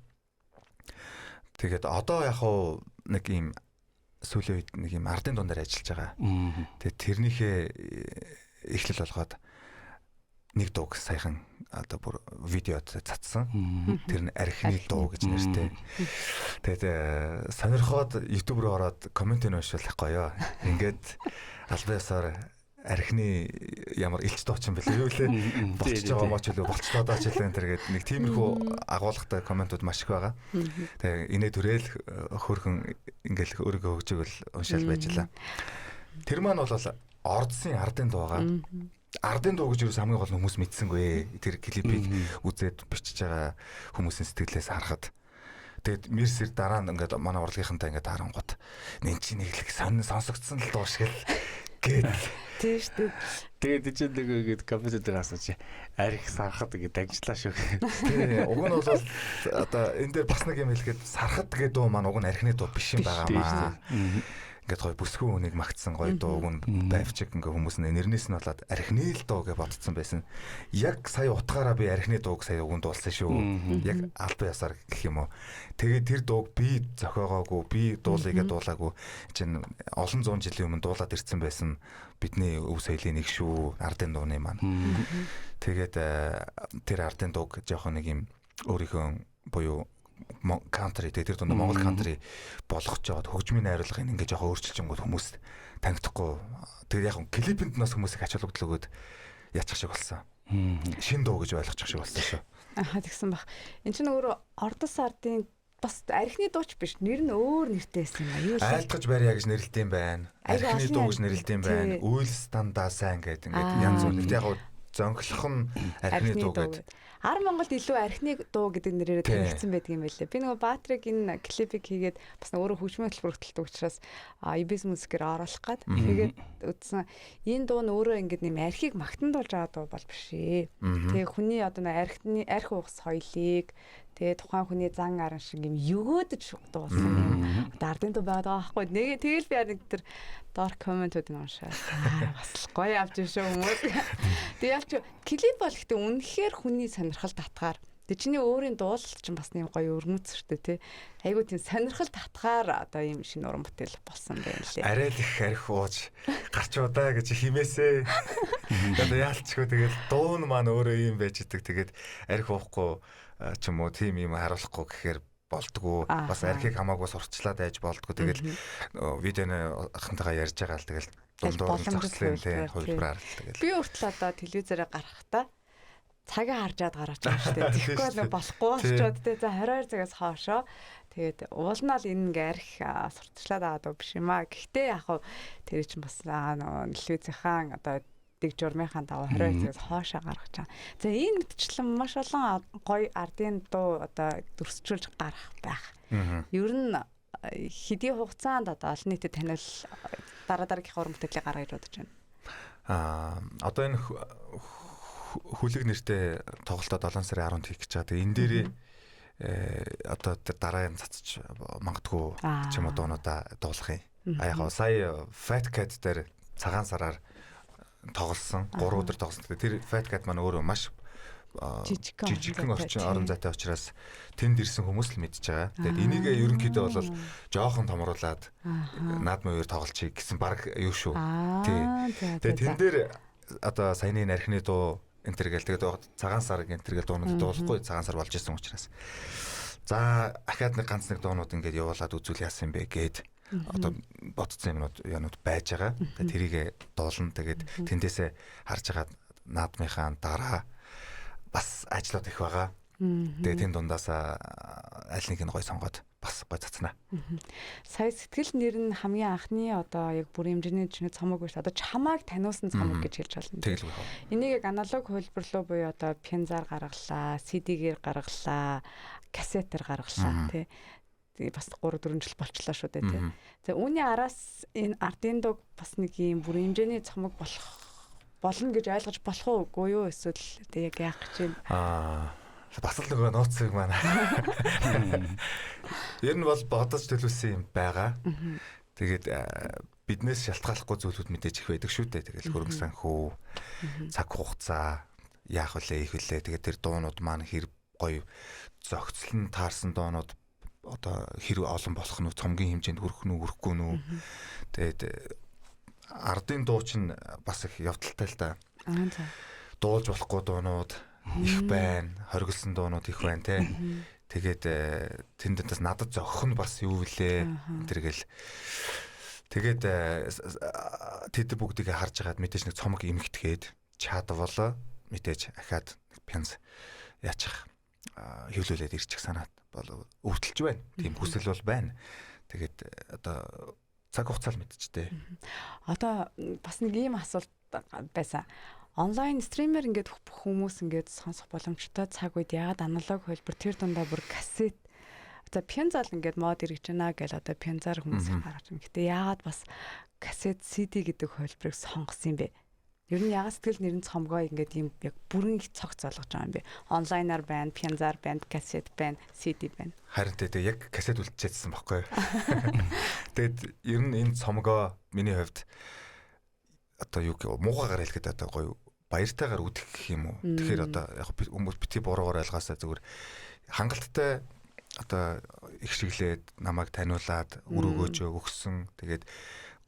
Тэгээд одоо яг хуу нэг ийм сүүлийн үед нэг ийм ардын дундаар ажиллаж байгаа. Тэгээд тэрнийхээ эхлэл болгоод нэг дууг саяхан одоо бүр видеод цацсан. Тэр нь архины дуу гэж нэртэй. Тэгээд сонирхоод YouTube руу ороод коммент уншуулах гоё. Ингээд албаасаар архины ямар илч дуучин бэлээ юу лээ болчихж байгаа маач үлээ болцлоо даач лээ тэргээд нэг тиймэрхүү агуулгатай комментууд маш их байгаа. Тэгээ инээ төрээл хөрхөн ингээл өөрийгөө хөгжөөгөл уншаал байжлаа. Тэр маань бол ордсын ардын дуу байгаа. Ардын дуу гэж юу хамгийн гол хүмүүс мэдсэнгүй. Тэр клипийг үзээд бичиж байгаа хүмүүсийн сэтгэлээс харахад тэгээд Мерсер дараа нь ингээд манай урлагийнхантай ингээд харангууд нэг чинь нэг их сонсогдсон л дуу шиг л гээд тийм шүү дээ. Тэгээд чинь нэг компьютер дээр асууж арх сархад гэдэг ажиллаа шүү. Тий, уг нь бол одоо энэ дээр бас нэг юм хэлэхэд сархад гэдэг дуу маань уг нь архины дуу биш юм байгаамаа. ингээд гоё бүсгүй хүнийг магтсан гоё дууг нь байвчиг ингээ хүмүүс нэрнээс нь болоод архины л дуу гэж бодсон байсан. Яг сая утгаараа би архины дууг сая өгөн дуулсан шүү. Яг албан ёсоор гэх юм уу. Тэгээд тэр дууг би зохиогоогүй, би дуулыгээ дуулаагүй. Чин олон зуун жилийн өмнө дуулаад ирсэн байсан бидний өв соёлын нэг шүү, ардын дууны маань. Тэгээд тэр ардын дууг жоохон нэг юм өөрийнхөө буюу country тэр дунд Монгол country болгож жоод хөгжмийн найруулгыг ингээд жоохон өөрчилж өнгөд хүмүүс танигдахгүй. Тэгээд яг клипэнд нас хүмүүсийг ачаалагдл өгөөд яачих шиг болсон. Шин дуу гэж ойлгочих шиг болсон шүү. Ахаа тэгсэн баг. Энд чинь өөрөө Ордос ардын бас архины дууч биш. Нэр нь өөр нэртэй байсан юм аа. Айлтгаж барья гэж нэрлэдэг юм байна. Архины дуу гэж нэрлэдэг юм байна. Үйл стандаа сайн гэдэг ингээд янз бүр. Яг зөнгөлөх нь архины дуу гэдэг. Ар Монголд илүү архины дуу гэдэг нэрээр танигдсан байдаг юм байлээ. Би нөгөө Баатриг энэ клипийг хийгээд бас өөрөө хөгжмийн хөтөлбөр хөтэлдэг учраас EBS музикээр оруулах гээд тэгээд үзсэн. Энэ дуу нь өөрөө ингээд нэм архийг магтандуулж байгаа дуу бол биш ээ. Тэгээ хүний одоо архины арх уух соёлыг тэгээ тухайн хүний зан аран шиг юм өгөөдөж дуусан юм. Ардын дуу байгаа байхгүй. Нэг тэгэл би нэг тэр dark comment-ууд нь уншаа. Бас гоё авч шүү хүмүүс. Тэгээ ялч клип бол гэхдээ үнэхээр хүний сонирхол татгаар. Тэгээ чиний өөрийн дуулалт чинь бас нэг гоё өрнөцөртэй тий. Айгуу тийм сонирхол татгаар одоо ийм шинэ уран бүтээл болсон байна лээ. Арай л их арх ууж гарч удаа гэж химээсээ. Одоо яалчгүй тэгэл дуун маань өөрөө ийм байж идэг. Тэгээд арх уухгүй ч юм уу тийм юм харуулахгүй гэхээр болдгоо бас архийг хамаагүй сурчлаад байж болдгоо тэгэл видеоны ахантайгаа ярьж байгаа л тэгэл дундуур нь зогслоо тий хувилбараар тэгэл би өөртөө одоо телевизээрээ гарахтаа цагаа харжаад гараач юм шүү дээ. Тэгэхгүй л болохгүй болчоод тий за 22 цагаас хоошоо тэгээд уулнаал энэ ингээ арх сурталчлаад аваад биш юм аа. Гэхдээ яг хав тэр чинь бас телевизийнхан одоо дэг журмынхаа даваа 22 цагаас хоошоо гаргаж байгаа. За энэ мэдчлэн маш олон гоё ардын дуу одоо дүрсчүүлж гарах байх. Ер нь хэдийн хугацаанд одоо олон нийтэд танил дараагийнхаа уран бүтээлийг гаргаж бодож байна. Одоо энэ хүлэг нэртэй тоглолтоо 7 сарын 10-нд хийх гэж байгаа. Тэгээ энэ дээрээ одоо тэр дараагийн цацж магадгүй ч юм уу дуунуудаа дуулах юм. Яг сая Fat Cat дээр цагаан сараар тоглосон 3 өдөр тоглосон. Тэр Fat Cat маань өөрөө маш жижигхэн орчин орон зайтай учраас тэнд ирсэн хүмүүс л мэдж байгаа. Тэгээд энийг ерөнхийдөө бол жоохон томруулад наадмын үеэр тоглолчих гэсэн баг юу шүү. Тэгээд тэн дээр одоо саяны архины дуу энтергээл тэгээд цагаан сар энтергээл дуунууд дуулахгүй цагаан сар болж исэн учраас. За ахаад нэг ганц нэг дуунууд ингээд явуулаад үзүүл яасан юм бэ гээд одоо бодцсон юмнууд байж байгаа. Тэрийг дуулна. Тэгээд тэндээсээ харж байгаа наадмынхаа дараа бас ажлууд их байгаа. Тэгээд тэн дундаас аль нэг нь гой сонгоод бас гой цацнаа. Сая сэтгэл нэр нь хамгийн анхны одоо яг бүрийн хэмжээний чиний цомог биш одоо чамааг таниусан цомог гэж хэлж болно. Тэгэл үү. Энийг аналог хөлбөрлөө буюу одоо пензаар гаргалаа, CD-гээр гаргалаа, кассетээр гаргалаа тий. Бас 3 4 жил болчлаа шүү дээ тий. За үүний араас энэ ардын дог бас нэг юм бүрийн хэмжээний цомог болно гэж ойлгож болох уугүй юу эсвэл тэг яг яах гэж байна. Бас л нөгөө нууцыг маань. Ер нь бол бодож төлөвсөн юм байгаа. Тэгээд биднээс шалтгааллахгүй зүйлүүд мэдээж их байдаг шүү дээ. Тэгэл хөрөнгө санхүү, цаг хугацаа яах вүлээ, их вүлээ. Тэгээд тэр дуунууд маань хэр гоё зөгцлөн таарсан дуунууд одоо хэр олон болох нь цомгийн хэмжээнд хүрэх нь хүрэхгүй нь. Тэгээд ардын дуу чинь бас их явдалтай л да. Дуулж болохгүй дуунууд их байна, хоригдсан дуунууд их байна те. Тэгээд тэндээс надад зогх нь бас юу вүлээ тэргээл. Тэгээд тэд бүгдийг харж агаад мэдээж нэг цомог эмгэтгээд чадвал мэдээж ахаад пянз яачих хөвлөлээд ирчих санаад бол өвтөлж байна. Тийм хүсэл бол байна. Тэгээд одоо цаг хугацаа л мэдчихтэй. Одоо бас нэг ийм асуулт байсан. Онлайн стример ингээд хүмүүс ингээд сонсох боломжтой цаг үед яагаад аналог хөлбөр тэр дундаа бүр кассет за пензал ингээд мод ирж байна гэл одоо пензаар хүмүүс гаргаж байна. Гэтэ яагаад бас кассет CD гэдэг хөлбөрийг сонгосон юм бэ? Ер нь ягаад сэтгэл нэрийн цомгоо ингээд ийм яг бүрэн их цогц болгож байгаа юм бэ? Онлайнаар байна, пянзаар байна, кассет байна, CD байна. Харин тэгээ яг кассет үлдчихсэн байхгүй. Тэгээд ер нь энэ цомгоо миний хувьд одоо юу гэх муугаагаар хэлэхэд одоо гоё баяртайгаар үдэх гэх юм уу. Тэгэхээр одоо яг хүмүүс бити буруугаар ойлгоосаа зүгээр хангалттай одоо их шиглээд намайг таниулаад өрөөгөөж өгсөн. Тэгээд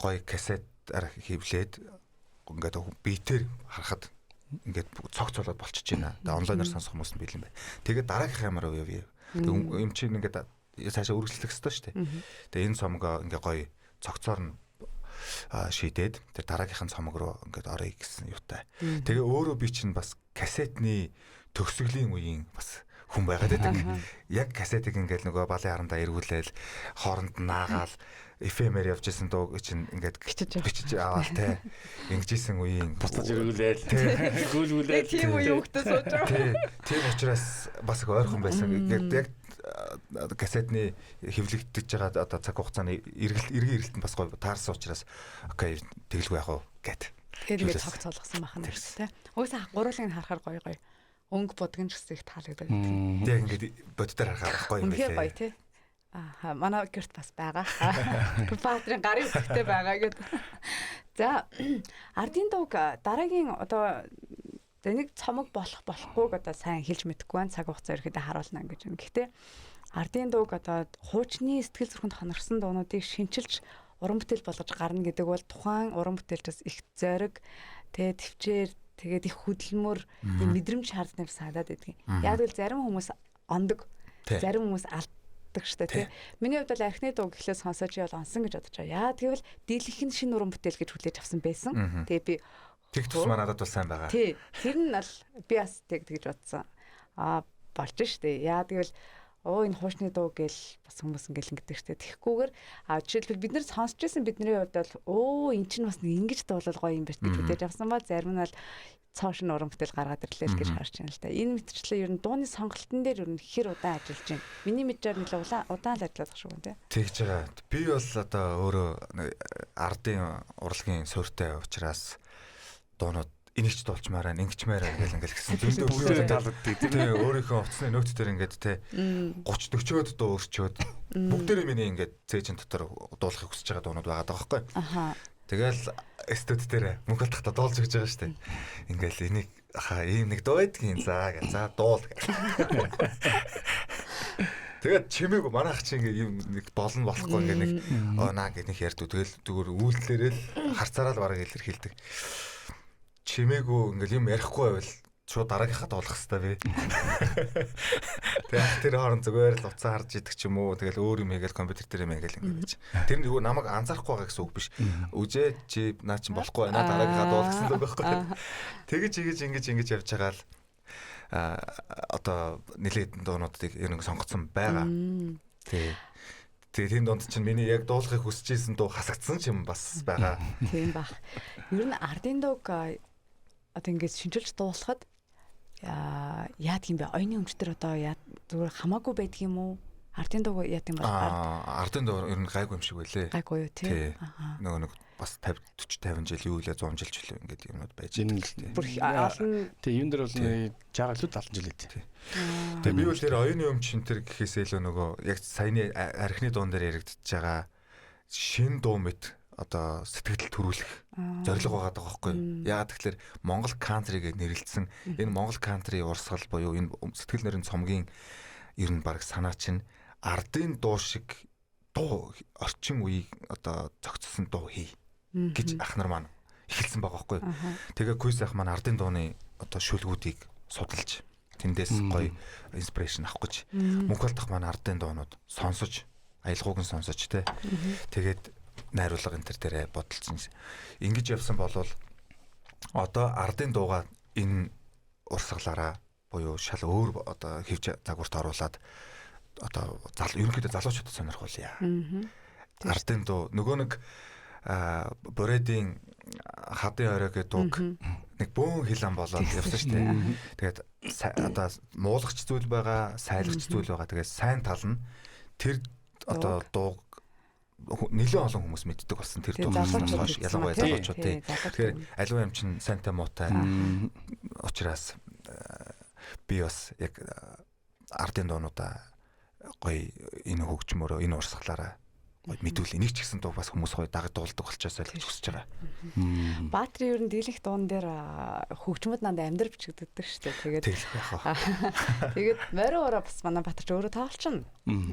гоё кассетаар хевлээд ингээд биетээр харахад ингээд цогц болоод болчихж байна. Тэгээ онлайнаар сонсох хүмүүс нь бил юм байна. Тэгээд дараагийнх ямар үе юм чинь ингээд цаашаа үргэлжлэх ёстой шүү дээ. Тэгээ энэ цомгоо ингээд гоё цогцоор нь шийдээд тэр дараагийнх нь цомог руу ингээд орё гэсэн юутай. Тэгээ өөрөө би чинь бас кассетны төгсгөлийн үеийн бас хүн байгаад байдаг. Яг кассетыг ингээд нөгөө балын харандаа эргүүлээл хооронд наагаал FM-ээр явж исэн дуу чинь ингээд бичиж аваад те ингэжсэн үеийн буцаж эргүүлээл гүйлгүүлээл тийм үе хөвгтөө сууж байгаа. Тийм учраас бас их ойрхон байсан. Яг кассетны хэвлэгдэж байгаа одоо цаг хугацааны эргэлтэнд бас гоё таарсан учраас окей тэгэлгүй яах вэ гэд. Тэгээд ингээд цогц болгосон бахан гэсэн те. Уусаа гурвын харахаар гоё өнгө бодгон ч гэсэн их таалагддаг. Яг ингээд боддоор харахаар гоё юм байлээ. Гоё тий. Аа манай гэрт бас байгаа. Баатрын гарын үсгтэй байгаа гэдэг. За ардын дууг дараагийн одоо нэг цомог болохгүйг одоо сайн хэлж мэдэхгүй байна. Цаг хугацаа ирэхэд харуулна гэж байна. Гэхдээ ардын дууг одоо хуучны сэтгэл зүрхэнд хонорсон дуунуудыг шинчилж уран бүтээл болгож гарна гэдэг бол тухайн уран бүтээлчээс их зориг тэгээ төвчээр тэгээд их хөдөлмөр мэдрэмж шаарддаг санагдаад байдаг. Яг л зарим хүмүүс ондог, зарим хүмүүс алддаг штэ тий. Миний хувьд бол архины дуу гэхлээр сонсож ял онсон гэж бодож байгаа. Яа тэгвэл дийлэнх нь шинэ уран бүтээл гэж хүлээж авсан байсан. Тэгээ би тэг тус манадад бол сайн байгаа. Тий. Тэр нь бол би бас тэгж бодсон. Болж штэ. Яа тэгвэл энэ хуучны дуу гээл бас хүмүүс ингээл ингэдэг штэ. Тэгэхгүйгээр жишээлбэл бид нар сонсч байсан бидний хувьд бол эн чинь бас ингэж дуулал гоё юм байна гэж хүлээж авсан ба зарим нь бол цааш нь уран бүтээл гаргаад ирлээ гэж харж байна л да. Энэ мэтчлээ ер нь дууны сонголтын дээр ер нь хэр удаан ажиллаж байна. Миний мэдээр нэлээ удаан л ажиллаад байгаа шүү дээ. Тэгж байгаа. Би бол одоо өөрөө ардын урлагийн суурьтай учраас дуунууд энийгч дуулчмаараа ингэчмээр гэл ингээл гэсэн. Зөндөө үгүй таалагддаг. Тэгээ өөрийнхөө утасны нөөц дээр ингээд те 30 40-од дуу өрчөөд бүгдээрээ миний ингээд цээжин дотор дуулахыг хүсэж байгаа дуунууд байгаа даахгүй. Аха. Тэгэл студ дээр мөнгө алдахтаа дуулж өгч байгаа штэ. Ингээл энийг ийм нэг дуу байдгийн за дуул гэх. Тэгээд чимээгүй манайх чи ингээ юм нэг болно болохгүй ингээ нэг наа гэх нэг ярьд. Тэгэл зүгээр үйлдэлээрэл харцаараа л бараг илэрхийлдэг. Чимээгүй ингээл юм ярихгүй байвал шууд дараагийнхаа дуулах хэрэгтэй би. Тэгээд тэр хооронд зүгээр л уцаа харж идэг ч юм уу. Тэгэл өөр юм хийгээл компьютер дээр юм ингээл ингэж. Тэр нөгөө намайг анзаарахгүй байгаа гэсэн үг биш. Үжээ чи наа чин болохгүй байна. Дараагийнхаа дуулах гэсэн үг байхгүй. Тэгэж ингэж явж байгаа л одоо нэлээд дуунуудыг ер нь сонгоцсон байгаа. Тэгээ тийм дунд чинь миний яг дуулахыг хүсэж исэн дуу хасагдсан ч юм бас байгаа. Тийм бах. Ер нь ардын дууг одоо ингэж шинжилж дуулахад яад юм бэ? Оюуны өмчтөр одоо зүгээр хамаагүй байдаг юм уу? Ардын дуу яад юм бол ардын дуу ер нь гайгүй юм шиг байлээ. Гайгүй юу тий. Нөгөө нэг бас 50 жил юу лээ 100 жил ч үлээ ингээд юмуд байж байна л дээ. Тэгээ юун дээр бол 60 илүү 70 жил ээ. Тэгээ би бол тэр оюуны өмч энэ гэхээсээ илүү нөгөө яг саяны архины дуун дээр яригдчихэж байгаа шин дуу мэт одоо сэтгэл төрүүлэх зорилго байгаа даа байхгүй. Яагаад тэгэхээр Монгол кантригээ нэрлэлсэн энэ Монгол кантри урсгал буюу энэ сэтгэл нэрийн цомгийн ер нь баг санаа чинь ардын дуу шиг дуу орчин үеийг одоо зохицсон дуу хий гэж ах нар маань эхэлсэн байгаа байхгүй. Тэгээ Куйс ах маань ардын дууны одоо шүлгүүдийг судалж тэндээс гоё инспирэшн авах гэж мөнх алдах маань ардын дуунууд сонсож аялгауг нь сонсож те тэгээд найруулга энэ төр дээрээ бодолцсон. Ингэж явсан болвол одоо ардын дуугаа энэ урсгалаараа буюу шал өөр одоо хэвж загварт оруулаад одоо ерөнхийдөө залуучуудад сонирхуулъя. Ардын дуу нөгөө нэг Боредийн хадын орой гэдэг дууг нэг бөөн хилэн болоод явсан шүү дээ. Тэгээд одоо муулагч зүйл байгаа, сайлагч зүйл байгаа. Тэгээд сайн тал нь тэр одоо дууг нэлээд олон хүмүүс мэддэг болсон тэр дуусаас хойш ялангуяа залуучууд тий. Тэгэхээр аливаа юм чинь сантай муутай учраас би бас яг ардын дуунуудаа гоё энэ хөгжмөөрөө энэ урсгалаараа мэдүүл энийг ч гэсэн дуу бас хүмүүс гоё дагуулдаг болчихосоо л хүсэж байгаа. Баатарын ер нь дийлэх дуун дээр хөгжмөд нанд амьдрал бичигддэг шүү дээ. Тэгээд мориороо бас манай Баатарч өөрөө тоолчихно.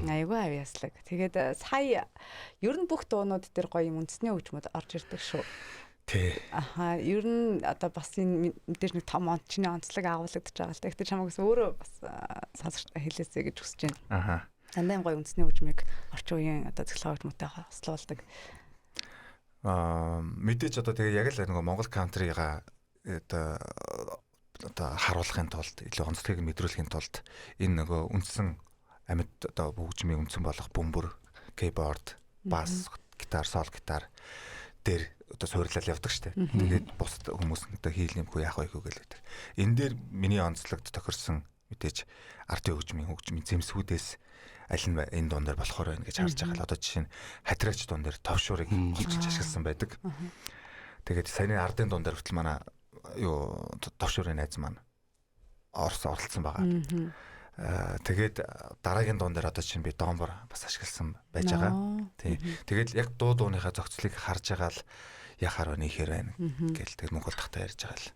Айгүй авьяаслаг. Тэгээд сая ер нь бүх дуунууд дээр гоё юм үндэсний хөгжмөд орж ирдэг шүү. Тий. Ер нь одоо бас энэ мэдээж нэг том чиний онцлог агуулгадж байгаа л та. Гэхдээ чамайг өөрөө бас сонсож хэлээсэй гэж хүсэж байна. Дандаа гоё үндэсний хөгжмийг орчин үеийн одоо цэглэг хөгжмөдтэй хослуулдаг. Мэдээж одоо тэгээ яг л нэг Монгол кантрига одоо харуулахын тулд илүү онцлогийг мэдрүүлэхийн тулд энэ нөгөө үндсэн амьд одоо хөгжмийн үндсэн болох бөмбөр, кейборд, бас, гитар, сол гитар дээр одоо суйрлал явдаг штэ. Тэгээд бус хүмүүс одоо хийлнэмгүй яах вэ гэвэл байдаг. Энэ дээр миний онцлогд тохирсон мэдээж ардын хөгжмийн зэмсгүүдээс аль нь энэ дуун дээр болохоор байна гэж харж байгаа л одоо жишээ нь хатраач дуун дээр товшуурыг голчиж ашигласан байдаг. Тэгээд саяны ардын дуун дээр хүртэл манай товшуурын найз маань оролцсон байгаа. Тэгээд дараагийн дуун дээр одоо чинь би домбор бас ашигласан байж байгаа. Тэгээд яг дууныхаа зохицлыг харж байгаа л яхаар өнийхэр байна гэл тэгээд Монгол дахтаа ярьж байгаа л.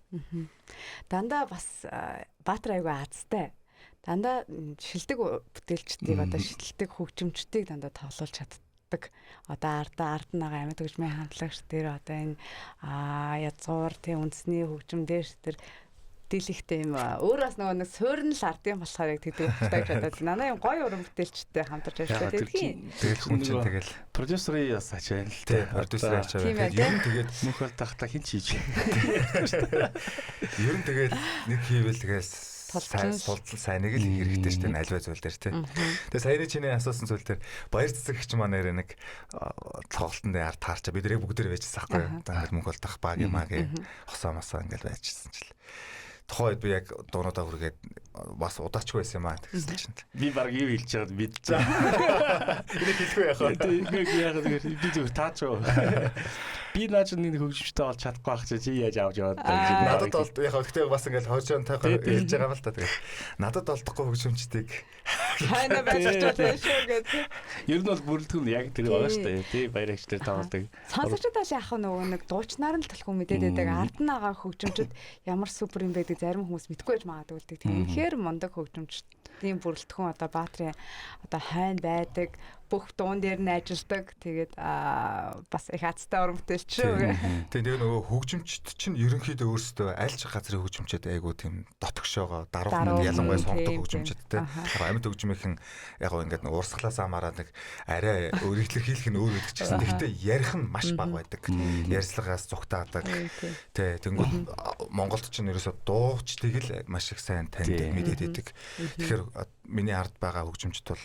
Дандаа бас Баатар айгүй азтай. Дандаа шилдэг бүтээлчдийг одоо шилдэг хөгжимчдийг дандаа тоглуулж чаддаг. Одоо арднаага амьд хөгжмийн хамтлагч дээр одоо энэ язгуур тийм үндэсний хөгжим дээр тэр дийлэхтэй юм өөрөөс нөгөө нэг суурин л ардын болохоор яг тэгдэг багтааж чадаад нанаа юм гоё уран бүтээлчтэй хамтарч ажиллаад байдгийн. Тэгэл хүн чинь тэгэл продюсерын яс ачаал л тий продюсер ачаа байдаг. Ер нь тэгээд мөнхөл тахта хин ч хийж. Ер нь тэгэл нэг хийвэл тэгэл судал сайныг л хийх хэрэгтэй шүү дээ альва зүйл дээр тий. Тэгээ саяны чиний асуусан зүйл дээр баяр цэцэгч манаар нэг тоглолтын дээр таарчаа бид нэр бүгдээр байжсан байхгүй юу. Одоо ингээл мөнхөл тах баг юм аа гэ хосоо масаа ингээл байжсэн чил. Тухайн үед би яг дуунуудаа хүргээд бас удаачгүй байсан юм аа тэгсэн чинь. Би баг юу хэлж байгааг мэдчихсэн. Энийг хэлэхгүй яхаа. Яг би зөв таачаа. Би наач нэг хөгжимчтэй болж чадахгүй байх чи яаж авч яваад байна. Надад бол яг гэхдээ бас ингээл хойшоонтойгоор хэлж байгаа юм л та тэгээд. Надад олдохгүй хөгжимчдийг хайна байж байгаа шүү гэдэг. Ер нь бол бүрэлдэхүүн яг тэр байгаа шүү дээ. Тий баярагчлаар тоглодог. Сонсогчдод бас яах вэ нөгөө нэг дуучнаар нь л төлхөө мэдээд байдаг. Ард нь байгаа хөгжимчд ямар супер юм байдаг зарим хүмүүс мэдгүй байж магадгүй л дээ. Тэгэхээр мундаг хөгжимчдийн бүрэлдэхүүн одоо Баатарын одоо хайн байдаг. Бүх дуун дээр нь ажилладаг. Тэгээд бас их азтай уран бүтээлч шүү. Тэгээд нөгөө хөгжимчд чинь ерөнхийдөө өөрсдөө аль ч газрын хөгжимчд айгуу тийм дотгошоогоо даруухан ялангуяа сонгодог хөгжимчдтэй. Яг амьд хөгжмийнхэн яг ингээд уурсгалаас амаараа нэг арай өөрөглөх хийх нь өөр байдаг ч гэсэн гэхдээ ярих нь маш бага байдаг. Ярьцлагаас зүгтаадаг. Тэнгүүд Монголд ч нэрээсээ дуугчдыг л маш их сайн таньдаг мэдээд байдаг. Тэгэхээр миний ард байгаа хөгжимчд бол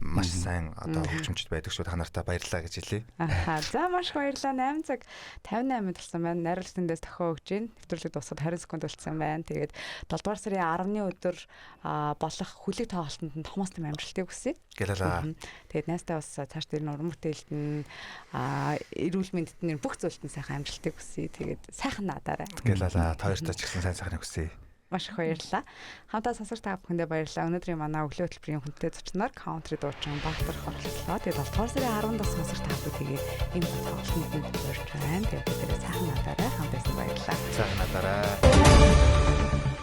маш сайн одоо хөгжимчд байдаг шүү. Та нартай баярлалаа гэж хэлье. За маш баярлалаа. 8 цаг 58 болсон байна. Найруулагчдаас тохио өгж гин. Нэвтрүүлэг дуусаад 20 секунд болцсон байна. Тэгээд 7 дугаар сарын 10-ны өдөр болох хүлэг тоглолтод нь томоос тэм амжилтыг хүсье. Гэлээ. Тэгээд найстай бас цааш дээр нь уран бүтээлд нь эрүүл мэндэд нь бүх зүйлд нь сайхан амжилтыг хүсье. Тэгээд сайхан надаарай. Гэлээ. Хоёртоо ч гэсэн сайн сайхныг хүсье. Маш их баярлалаа. Хамтаа сонсогч та бүхэндээ баярлалаа. Өнөөдрийн манай өглөө хөтөлбөрийн хүнтэй зочноор country дуучин Баатар хорлолцоо. Тэгээд 7 дугаар сарын 10-нд сонсогч та бүхэнд энэ тоглолтын хүрч байна. Тэгээд сайхан надаарай. Хамтаа баярлалаа. Сайхан надаарай.